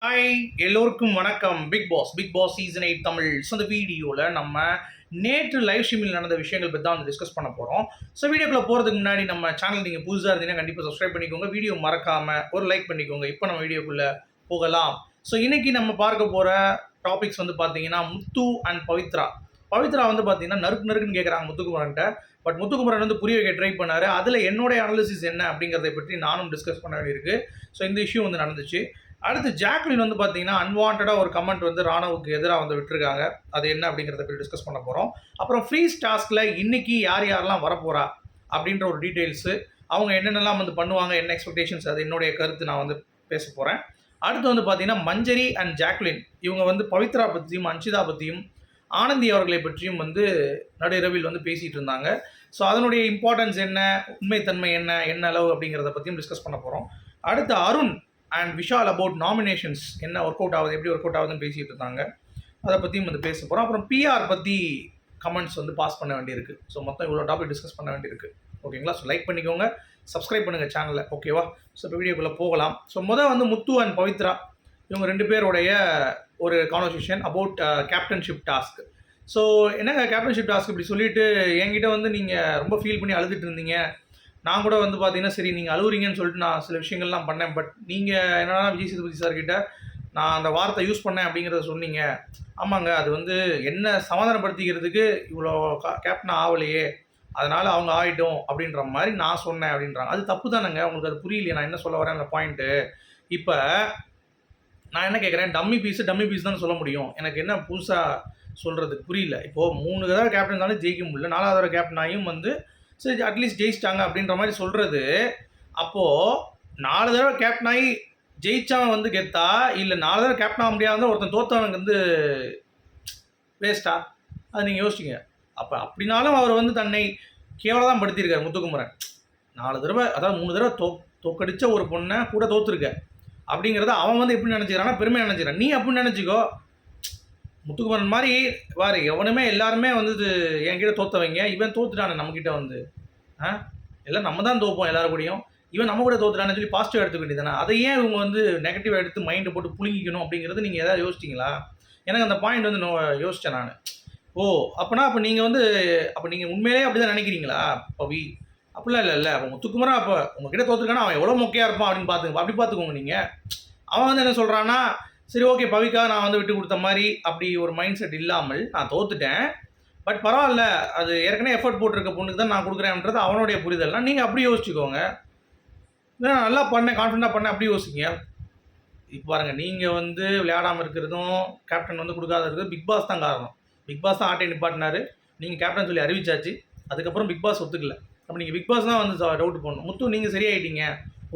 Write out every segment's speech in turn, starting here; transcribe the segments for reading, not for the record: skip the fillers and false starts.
Hi எல்லோருக்கும் வணக்கம். Bigg Boss season 8 Tamil. So இந்த வீடியோவில் நம்ம நேற்று லைவ் ஸ்ட்ரீமில் நடந்த விஷயங்கள் பற்றி தான் வந்து டிஸ்கஸ் பண்ண போகிறோம். ஸோ வீடியோக்குள்ளே போகிறதுக்கு முன்னாடி நம்ம சேனல் நீங்கள் புதுசாக இருந்தீங்கன்னா கண்டிப்பாக சப்ஸ்கிரைப் பண்ணிக்கோங்க. வீடியோ மறக்காமல் ஒரு லைக் பண்ணிக்கோங்க. இப்போ நம்ம வீடியோக்குள்ளே போகலாம். ஸோ இன்றைக்கி நம்ம பார்க்க போகிற டாபிக்ஸ் வந்து பார்த்தீங்கன்னா முத்து அண்ட் பவித்ரா. பவித்ரா வந்து பார்த்தீங்கன்னா நறுக்குன்னு கேட்குறாங்க முத்துக்குமரன்ட்ட. பட் முத்துக்குமரன் வந்து புரிய வைக்க ட்ரை பண்ணார். அதில் என்னுடைய அனாலிசிஸ் என்ன அப்படிங்கிறத பற்றி நானும் டிஸ்கஸ் பண்ண வேண்டியிருக்கு. ஸோ இந்த இஷ்யூ வந்து நடந்துச்சு. அடுத்து ஜாக்லின் வந்து பார்த்தீங்கன்னா அன்வான்டாக ஒரு கமெண்ட் வந்து ராணுவுக்கு எதிராக வந்து விட்டுருக்காங்க. அது என்ன அப்படிங்கிறத பற்றி டிஸ்கஸ் பண்ண போகிறோம். அப்புறம் ஃப்ரீஸ் டாஸ்கில் இன்றைக்கி யாரெல்லாம் வரப்போகிறா அப்படின்ற ஒரு டீட்டெயில்ஸு, அவங்க என்னென்னலாம் வந்து பண்ணுவாங்க, என்ன எக்ஸ்பெக்டேஷன்ஸ், அது என்னுடைய கருத்து நான் வந்து பேச போகிறேன். அடுத்து வந்து பார்த்தீங்கன்னா மஞ்சரி அண்ட் ஜாக்லின் இவங்க வந்து பவித்ரா பற்றியும் அன்ஷிதா பற்றியும் ஆனந்தி அவர்களை பற்றியும் வந்து நடுஇரவில் வந்து பேசிகிட்டு இருந்தாங்க. ஸோ அதனுடைய இம்பார்ட்டன்ஸ் என்ன, உண்மைத்தன்மை என்ன அளவு அப்படிங்கிறத பற்றியும் டிஸ்கஸ் பண்ண போகிறோம். அடுத்து Arun and Vishal about nominations என்ன ஒர்க் அவுட் ஆகுது, எப்படி ஒர்க் அவுட் ஆகுதுன்னு பேசிகிட்டு இருந்தாங்க. அதை பற்றியும் வந்து பேச போகிறோம். அப்புறம் பிஆர் பற்றி கமெண்ட்ஸ் வந்து பாஸ் பண்ண வேண்டியிருக்கு. ஸோ மொத்தம் இவ்வளோ டாபிக் டிஸ்கஸ் பண்ண வேண்டியிருக்கு. ஓகேங்களா? ஸோ லைக் பண்ணிக்கோங்க, சப்ஸ்கிரைப் பண்ணுங்கள் சேனலில். ஓகேவா? ஸோ இப்போ வீடியோக்குள்ளே போகலாம். ஸோ வந்து முத்து அண்ட் பவித்ரா இவங்க 2 பேருடைய ஒரு conversation about captainship task. So என்னங்க கேப்டன்ஷிப் டாஸ்க் இப்படி சொல்லிவிட்டு என்கிட்ட வந்து நீங்கள் ரொம்ப ஃபீல் பண்ணி அழுதுட்டு இருந்தீங்க. நான் கூட வந்து பார்த்தீங்கன்னா சரி நீங்கள் அழுவுறீங்கன்னு சொல்லிட்டு நான் சில விஷயங்கள்லாம் பண்ணேன். பட் நீங்கள் என்னன்னா விஜய் சேதுபதி சார்கிட்ட நான் அந்த வார்த்தை யூஸ் பண்ணேன் அப்படிங்கிறத சொன்னீங்க. ஆமாங்க, அது வந்து என்ன சமாதானப்படுத்திக்கிறதுக்கு இவ்வளோ கேப்டன் ஆகலையே, அதனால் அவங்க ஆகிட்டோம் அப்படின்ற மாதிரி நான் சொன்னேன் அப்படின்றாங்க. அது தப்பு தானேங்க, உங்களுக்கு அது புரியலையே நான் என்ன சொல்ல வரேன் அந்த பாயிண்ட்டு. இப்போ நான் என்ன கேட்குறேன், டம்மி பீஸ் தான் சொல்ல முடியும். எனக்கு என்ன புதுசாக சொல்கிறதுக்கு புரியல. இப்போது 3 தடவை கேப்டன் இருந்தாலும் ஜெயிக்க முடியல, 4வது தடவை கேப்டன் ஆகியும் வந்து சரி அட்லீஸ்ட் ஜெயிச்சிட்டாங்க அப்படின்ற மாதிரி சொல்கிறது. அப்போது 4 தடவை கேப்டன் ஆகி ஜெயிச்சவன் வந்து கெத்தா, இல்லை 4 தடவை கேப்டன் ஆக முடியாத ஒருத்தன் தோற்றவனுக்கு வந்து வேஸ்ட்டா? அது நீங்கள் யோசிச்சிங்க. அப்போ அப்படின்னாலும் அவர் வந்து தன்னை கேவலம் படுத்தியிருக்கார் முத்துக்குமரன். 4 தடவை அதாவது 3 தடவை தோக்கடிச்ச ஒரு பொண்ணை கூட தோற்றுருக்க அப்படிங்கிறத அவன் வந்து எப்படி நினச்சிக்கிறான்னா பெருமையாக நினச்சிக்கிறான். நீ அப்படி நினச்சிக்கோ. முத்துக்குமரன் மாதிரி வாரு எவனுமே எல்லாருமே வந்து என்கிட்ட தோற்றவங்க, இவன் தோத்துட்டானே நம்மக்கிட்ட வந்து எல்லாம் நம்ம தான் தோப்போம் எல்லாரும் கூடயும், இவன் நம்ம கூட தோத்துட்டானு சொல்லி பாசிட்டிவ் எடுத்துக்க வேண்டியதானே. அதை ஏன் இவங்க வந்து நெகட்டிவாக எடுத்து மைண்டை போட்டு புழுங்கிக்கணும் அப்படிங்கிறது நீங்கள் எதாவது யோசிச்சிங்களா? எனக்கு அந்த பாயிண்ட் வந்து யோசித்தேன் நான். அப்போ நீங்கள் வந்து அப்போ நீங்கள் உண்மையிலே அப்படி தான் நினைக்கிறீங்களா பவி? அப்படிலாம் இல்லை. அப்போ முத்துக்குமரன் அப்போ உங்ககிட்ட தோற்றுருக்கானா அவன் எவ்வளோ மொக்கையாக இருப்பான் அப்படின்னு அப்படி பார்த்துக்கோங்க நீங்கள். அவன் வந்து என்ன சொல்கிறான்னா, சரி ஓகே பவிக்காக நான் வந்து விட்டு கொடுத்த மாதிரி அப்படி ஒரு மைண்ட் செட் இல்லாமல் நான் தோத்துட்டேன், பட் பரவாயில்ல, அது ஏற்கனவே எஃபர்ட் போட்டிருக்க பொண்ணுக்கு தான் நான் கொடுக்குறேன்றது அவனுடைய புரிதல்னா நீங்கள் அப்படி யோசிச்சுக்கோங்க. நான் நல்லா பண்ணேன், கான்ஃபிடண்ட்டாக பண்ணேன், அப்படி யோசிங்க. இப்போ பாருங்கள், நீங்கள் வந்து விளையாடாமல் இருக்கிறதும் கேப்டன் வந்து கொடுக்காத இருக்கிறது பிக் பாஸ் தான் காரணம். பிக் பாஸ் தான் ஆட்டை நிப்பாட்டினார். நீங்கள் கேப்டன் சொல்லி அறிவிச்சாச்சு, அதுக்கப்புறம் பிக் பாஸ் ஒத்துக்கல. அப்போ நீங்கள் பிக் பாஸ் தான் வந்து டவுட் போடணும். முத்து நீங்கள் சரியாயிட்டீங்க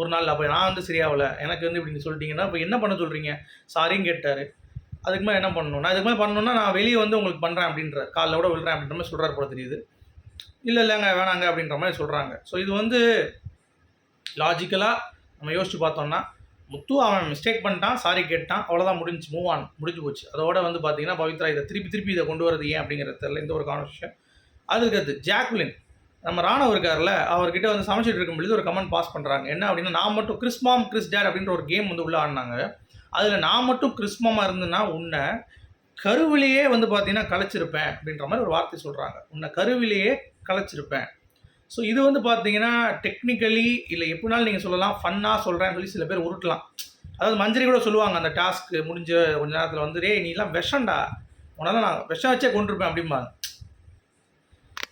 ஒரு நாள், அப்போ நான் வந்து சரியாகலை, எனக்கு வந்து இப்படி சொல்லிட்டீங்கன்னா இப்போ என்ன பண்ண சொல்கிறீங்க? சாரின்னு கேட்டார். அதுக்கு மேலே என்ன பண்ணணும்? நான் இதுக்கு மேலே பண்ணணுன்னா நான் வெளியே வந்து உங்களுக்கு பண்ணுறேன் அப்படின்ற காலில் கூட விழுறேன் அப்படின்ற மாதிரி சொல்கிறார் போல தெரியுது. இல்லைங்க வேணாங்க அப்படின்ற மாதிரி சொல்கிறாங்க. ஸோ இது வந்து லாஜிக்கலாக நம்ம யோசிச்சு பார்த்தோம்னா முத்து அவன் மிஸ்டேக் பண்ணிட்டான், சாரி கேட்டான், அவ்வளோதான், முடிஞ்சு போச்சு. அதோட வந்து பார்த்தீங்கன்னா பவித்ரா இதை திருப்பி இதை கொண்டு வரது ஏன் அப்படிங்கிறது தெரியல, இந்த ஒரு கான்வர்சேஷன். அதுக்கு ஜாக்லின் நம்ம ராணுவ இருக்கார்ல, அவர்கிட்ட வந்து சமைச்சிட்டு இருக்கும் பொழுது ஒரு கமெண்ட் பாஸ் பண்ணுறாங்க. என்ன அப்படின்னா, நான் மட்டும் கிறிஸ் டேட் அப்படின்ற ஒரு கேம் வந்து உள்ளே ஆடினாங்க. அதில் நான் மட்டும் கிறிஸ்மமாக இருந்தேன்னா உன்னை கருவிலேயே வந்து பார்த்தீங்கன்னா கலைச்சிருப்பேன் அப்படின்ற மாதிரி ஒரு வார்த்தை சொல்கிறாங்க. உன்னை கருவிலேயே கலைச்சிருப்பேன். ஸோ இது வந்து பார்த்தீங்கன்னா டெக்னிக்கலி இல்லை எப்படினாலும் நீங்கள் சொல்லலாம், ஃபன்னாக சொல்கிறேன்னு சொல்லி சில பேர் உருட்டலாம். அதாவது மஞ்சரி கூட சொல்லுவாங்க அந்த டாஸ்க் முடிஞ்ச கொஞ்ச நேரத்தில் வந்து, ரே நீலாம் விஷம்டா, உன்னால நான் விஷம் வச்சே கொண்டிருப்பேன் அப்படிம்பாங்க.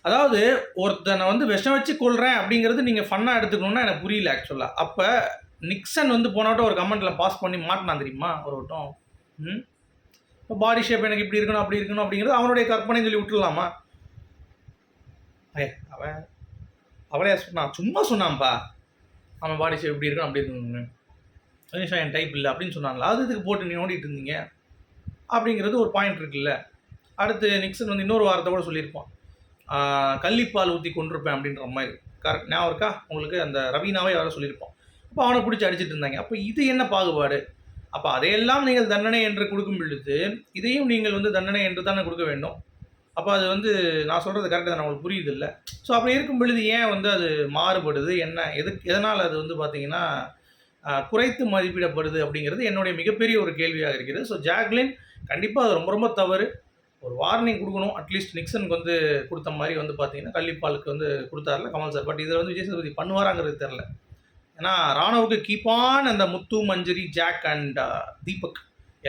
அதாவது ஒருத்தனை வந்து விஷம் வச்சு கொள்கிறேன் அப்படிங்கிறது நீங்கள் ஃபன்னாக எடுத்துக்கணுன்னா எனக்கு புரியல ஆக்சுவலாக. அப்போ நிக்சன் வந்து போனவட்டம் ஒரு கமெண்ட்டில் பாஸ் பண்ணி மாட்டினான் தெரியுமா ஒரு வட்டம். இப்போ பாடி ஷேப் எனக்கு இப்படி இருக்கணும் அப்படி இருக்கணும் அப்படிங்கிறது அவனுடைய கற்பனைன்னு சொல்லி விட்டுடலாமா? அவளே சொன்னான், சும்மா சொன்னான்ப்பா, அவன் பாடி ஷேப் இப்படி இருக்கணும் அப்படி இருக்கணும்னு, நிமிஷம் என் டைப் இல்லை அப்படின்னு சொன்னாங்களா? அது இதுக்கு போட்டு நீ ஓடிட்டு இருந்தீங்க அப்படிங்கிறது ஒரு பாயிண்ட் இருக்குல்ல. அடுத்து நிக்சன் வந்து இன்னொரு வாரத்தை கூட சொல்லியிருப்பான், கள்ளிப்பால் ஊற்றி கொண்டிருப்பேன் அப்படின்ற மாதிரி. கரெக்ட் ஞாபகம் இருக்கா உங்களுக்கு? அந்த ரவீனாவே யாரோ சொல்லியிருப்பான். அப்போ அவனை பிடிச்சி அடிச்சிட்டு இருந்தாங்க. அப்போ இது என்ன பாகுபாடு? அப்போ அதையெல்லாம் நீங்கள் தண்டனை என்று கொடுக்கும் பொழுது இதையும் நீங்கள் வந்து தண்டனை என்று தானே கொடுக்க வேண்டும். அப்போ அது வந்து நான் சொல்கிறது கரெக்டாக தானே, உங்களுக்கு புரியுது இல்லை? ஸோ அப்படி இருக்கும் பொழுது ஏன் வந்து அது மாறுபடுது, என்ன எதனால் அது வந்து பார்த்திங்கன்னா குறைத்து மதிப்பிடப்படுது அப்படிங்கிறது என்னுடைய மிகப்பெரிய ஒரு கேள்வியாக இருக்கிறது. ஸோ ஜாக்லின் கண்டிப்பாக அது ரொம்ப ரொம்ப தவறு. ஒரு வார்னிங் குடுக்கணும். அட்லீஸ்ட் நிக்சனுக்கு வந்து குடுத்த மாரி வந்து பார்த்தீங்கன்னா, கள்ளிப்பாலுக்கு வந்து குடுத்தார்ல கமல் சார். பட் இதில வந்து விஜய் சேதுபதி பண்ணுவாராங்கிறது தெரியல. ஏன்னா ராணவுக்கு கீப் ஆன் அந்த முத்து, மஞ்சரி, ஜாக் அண்ட் தீபக்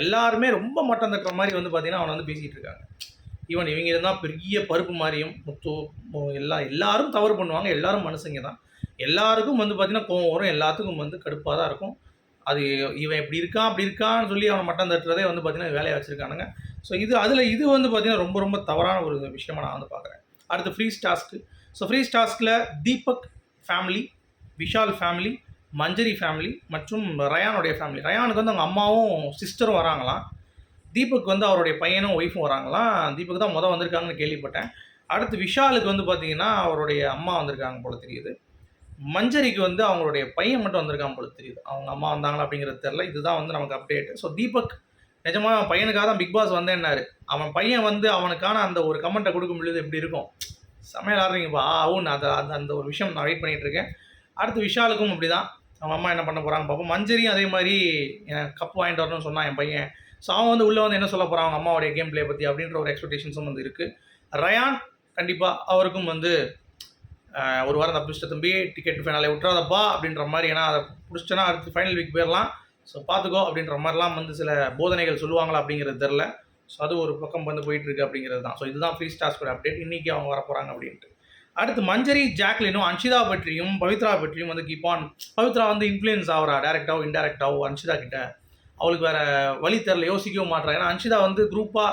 எல்லாருமே ரொம்ப மட்டம் தட்டுற மாரி வந்து பார்த்தீங்கன்னா, அவன வந்து பேசிட்டு இருக்காங்க. ஈவன் இவங்க இருந்தால் பெரிய பருப்பு மாரியும், முத்து எல்லாரும் தவறு பண்ணுவாங்க. எல்லாரும் மனுஷங்க தான். எல்லாருக்கும் வந்து பார்த்தீங்கன்னா, கோவம் வரும். எல்லாத்துக்கும் வந்து கடுப்பா தான் இருக்கும். அது இவன் இப்படி இருக்கான், அப்படி இருக்கான்னு சொல்லி அவன மட்டம் தட்டுறதே வந்து பார்த்தீங்கன்னா, வேலையா வச்சிருக்கானுங்க. ஸோ இது வந்து பார்த்தீங்கன்னா, ரொம்ப ரொம்ப தவறான ஒரு விஷயமா நான் வந்து பார்க்குறேன். அடுத்து ஃப்ரீஸ் டாஸ்க்கு. ஸோ ஃப்ரீஸ் டாஸ்க்கில Deepak family, Vishal family, Manjari family மற்றும் ரயானுடைய ஃபேமிலி. ரயானுக்கு வந்து அவங்க அம்மாவும், சிஸ்டரும் வராங்களாம். தீபக் வந்து அவருடைய பையனும், ஒய்ஃபும் வராங்களாம். தீபக் தான் வந்திருக்காங்கன்னு கேள்விப்பட்டேன். அடுத்து விஷாலுக்கு வந்து பார்த்தீங்கன்னா, அவருடைய அம்மா வந்திருக்காங்க போல தெரியுது. மஞ்சரிக்கு வந்து அவங்களுடைய பையன் மட்டும் வந்திருக்கான் போல தெரியுது. அவங்க அம்மா வந்தாங்களா அப்படிங்கிறது தெரியல. இதுதான் வந்து நமக்கு அப்டேட். ஸோ தீபக் நிஜமா பையனுக்காக தான் பிக் பாஸ் வந்தேன்னாரு. அவன் பையன் வந்து அவனுக்கான அந்த ஒரு கமெண்ட்டை கொடுக்கும் பொழுது எப்படி இருக்கும்? செம்மையா விளாடுறீங்கப்பா ஆவுன்னு அந்த ஒரு விஷயம் நான் வெயிட் பண்ணிட்டு இருக்கேன். அடுத்து விஷாலுக்கும் அப்படிதான். அவங்க அம்மா என்ன பண்ண போறாங்க பார்ப்போம். மஞ்சரியும் அதே மாதிரி கப் வாங்கிட்டு வரணும்னு சொன்னான் என் பையன். ஸோ அவன் வந்து உள்ளே வந்து என்ன சொல்ல போகிறான் அவங்க அம்மாவுடைய கேம் பிளே பற்றி அப்படின்ற ஒரு எக்ஸ்பெக்டேஷன்ஸும் வந்து இருக்குது. ரயான் கண்டிப்பாக அவருக்கும் வந்து ஒரு வாரம் தப்பிச்சிட்ட தம்பி, டிக்கெட் ஃபைனலை விட்டுறாதப்பா அப்படின்ற மாதிரி. ஏன்னா அதை பிடிச்சிட்டனா அடுத்து ஃபைனல் வீக் போயிடலாம். ஸோ பார்த்துக்கோ அப்படின்ற மாதிரிலாம் வந்து சில போதனைகள் சொல்லுவாங்களா அப்படிங்கிறது தெரில. ஸோ அது ஒரு பக்கம் வந்து போயிட்டுருக்கு அப்படிங்கிறது தான். ஸோ இதுதான் ஃப்ரீ ஸ்டார்ஸ்கோட அப்டேட். இன்றைக்கி அவங்க வரப்போகிறாங்க அப்படின்ட்டு. அடுத்து மஞ்சரி, ஜாக்லினும், அன்ஷிதா பற்றியும் பவித்ரா பற்றியும் வந்து கீப் ஆன். பவித்ரா வந்து இன்ஃப்ளூயன்ஸ் ஆகிறா டேரெக்டாவோ இன்டெரக்டாவோ அன்ஷிதா கிட்ட. அவளுக்கு வேறு வழி தெரில, யோசிக்கவும் மாட்றா. ஏன்னா அன்ஷிதா வந்து குரூப்பாக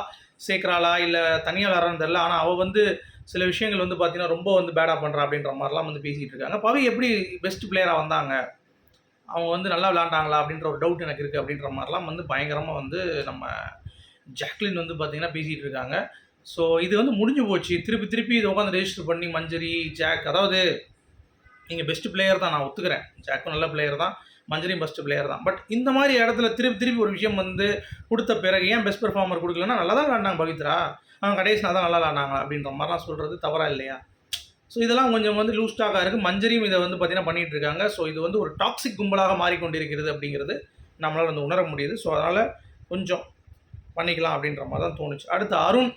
சேர்க்குறாளா இல்லை தனியாக விளாட்றான்னு தெரில. ஆனால் அவள் வந்து சில விஷயங்கள் வந்து பார்த்தீங்கன்னா ரொம்ப வந்து பேடாக பண்ணுறா அப்படின்ற மாதிரிலாம் வந்து பேசிகிட்டு இருக்காங்க. பவி எப்படி பெஸ்ட் பிளேயராக வந்தாங்க, அவங்க வந்து நல்லா விளாண்டாங்களா அப்படின்ற ஒரு டவுட் எனக்கு இருக்குது அப்படின்ற மாதிரிலாம் வந்து பயங்கரமாக வந்து நம்ம ஜாக்லின் வந்து பார்த்தீங்கன்னா பேசிகிட்டு இருக்காங்க. ஸோ இது வந்து முடிஞ்சு போச்சு. திருப்பி இதை உட்காந்து ரெஜிஸ்டர் பண்ணி மஞ்சரி, ஜாக், அதாவது நீங்கள் பெஸ்ட் பிளேயர் தான், நான் ஒத்துக்கிறேன். ஜாக்கும் நல்ல பிளேயர் தான், மஞ்சரியும் பெஸ்ட் பிளேயர் தான். பட் இந்த மாதிரி இடத்துல திருப்பி ஒரு விஷயம் வந்து கொடுத்த பிறகு ஏன் பெஸ்ட் பெர்ஃபார்மர் கொடுக்கலன்னா, நல்லா தான் விளாண்டாங்க பவித்ரா, அவங்க கடைசினா தான் நல்லா விளாண்டாங்களா அப்படின்ற மாதிரிலாம் சொல்கிறது தவறாக இல்லையா? ஸோ இதெல்லாம் கொஞ்சம் வந்து லூஸ் டாக்காக இருக்குது. மஞ்சரியும் இதை வந்து பார்த்தீங்கன்னா பண்ணிகிட்டு இருக்காங்க. ஸோ இது வந்து ஒரு டாக்ஸிக் கும்பலாக மாறிக்கொண்டிருக்கிறது அப்படிங்கிறது நம்மளால் வந்து உணர முடியுது. ஸோ அதனால் கொஞ்சம் பண்ணிக்கலாம் அப்படின்ற மாதிரி தான் தோணுச்சு. அடுத்து அருண்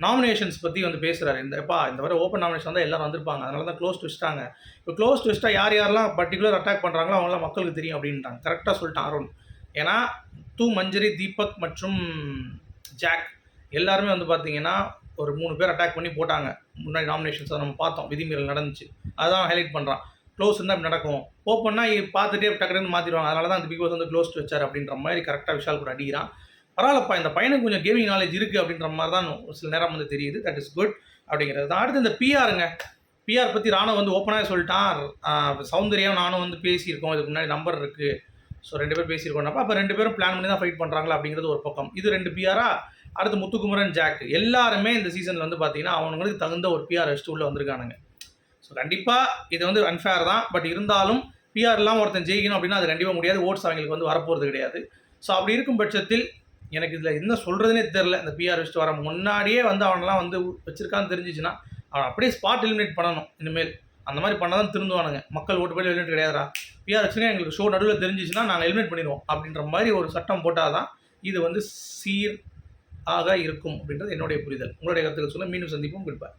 நாமினேஷன்ஸ் பற்றி வந்து பேசுகிறாரு. இந்த வரை ஓப்பன் நாமினேஷன் வந்தால் எல்லோரும் வந்திருப்பாங்க, அதனால தான் க்ளோஸ் ட்விஸ்ட்டாங்க. இப்போ க்ளோஸ் ட்விஸ்ட்டாக யாரெல்லாம் பர்டிகுலர் அட்டாக் பண்ணுறாங்களோ அவங்களாம் மக்களுக்கு தெரியும் அப்படின்ட்டாங்க. கரெக்டாக சொல்லிட்டான் அருண். ஏன்னா மஞ்சரி, தீபக் மற்றும் ஜாக் எல்லாருமே வந்து பார்த்தீங்கன்னா ஒரு 3 பேர் அட்டாக் பண்ணி போட்டாங்க முன்னாடி நாமினேஷன்ஸை நம்ம பார்த்தோம். விதிமீறல் நடந்துச்சு, அதான் ஹைலைட் பண்ணுறான். க்ளோஸ் இருந்தால் இப்படி நடக்கும், ஓப்பன்னா பார்த்துட்டே டக்குன்னு மாற்றிடுவாங்க. அதனால தான் அந்த பிக் பாஸ் வந்து க்ளோஸ் வச்சார் அப்படின்ற மாதிரி கரெக்டாக விஷால் கூட அடிக்கிறான். பரவாயில்லப்பா, இந்த பையனுக்கு கொஞ்சம் கேமிங் நாலேஜ் இருக்குது அப்படின்ற மாதிரி தான் சில நேரம் வந்து தெரியுது. தட் இஸ் குட் அப்படிங்கிறது தான். அடுத்து இந்த பிஆருங்க. பிஆர் பற்றி ராணுவ வந்து ஓப்பனாக சொல்லிட்டான். சௌந்தர்யாவும் நானும் வந்து பேசியிருக்கோம், இதுக்கு முன்னாடி நம்பர் இருக்குது. ஸோ 2 பேர் பேசியிருக்கோம்னப்பா, அப்போ 2 பேரும் பிளான் பண்ணி தான் ஃபைட் பண்ணுறாங்களா அப்படிங்கிறது ஒரு பக்கம். இது 2 பிஆரா. அடுத்து முத்துக்குமரன், ஜாக் எல்லாருமே இந்த சீசனில் வந்து பார்த்தீங்கன்னா அவங்களுக்கு தகுந்த ஒரு பிஆர் வச்சுட்டு உள்ளே வந்திருக்கானுங்க. ஸோ கண்டிப்பாக இது வந்து அன்ஃபேர் தான். பட் இருந்தாலும் பிஆர் இல்லாமல் ஒருத்தன் ஜெயிக்கணும் அப்படின்னா அது கண்டிப்பாக முடியாது. ஓட்ஸ் அவங்களுக்கு வந்து வரப்போகிறது கிடையாது. ஸோ அப்படி இருக்கும் பட்சத்தில் எனக்கு இதில் என்ன சொல்கிறதுனே தெரில. இந்த பிஆர் வச்சுட்டு வர முன்னாடியே வந்து அவனெல்லாம் வந்து வச்சுருக்கான்னு தெரிஞ்சிச்சுன்னா அவன் அப்படியே ஸ்பாட் எலிமினேட் பண்ணணும். இனிமேல் அந்த மாதிரி பண்ணால் தான் திருந்துவானுங்க. மக்கள் ஓட்டு போய் எலிமினேட் கிடையாதுரா, பிஆர் வச்சுன்னா எங்களுக்கு ஷோ நடுவில் தெரிஞ்சிச்சுன்னா நாங்கள் எலிமினேட் பண்ணிடுவோம் அப்படின்ற மாதிரி ஒரு சட்டம் போட்டால் தான் இது வந்து சீர் ஆக இருக்கும் அப்படின்றது என்னுடைய புரிதல். உங்களுடைய கருத்துக்கள் சொல்ல மீண்டும் சந்திப்போம். Good bye.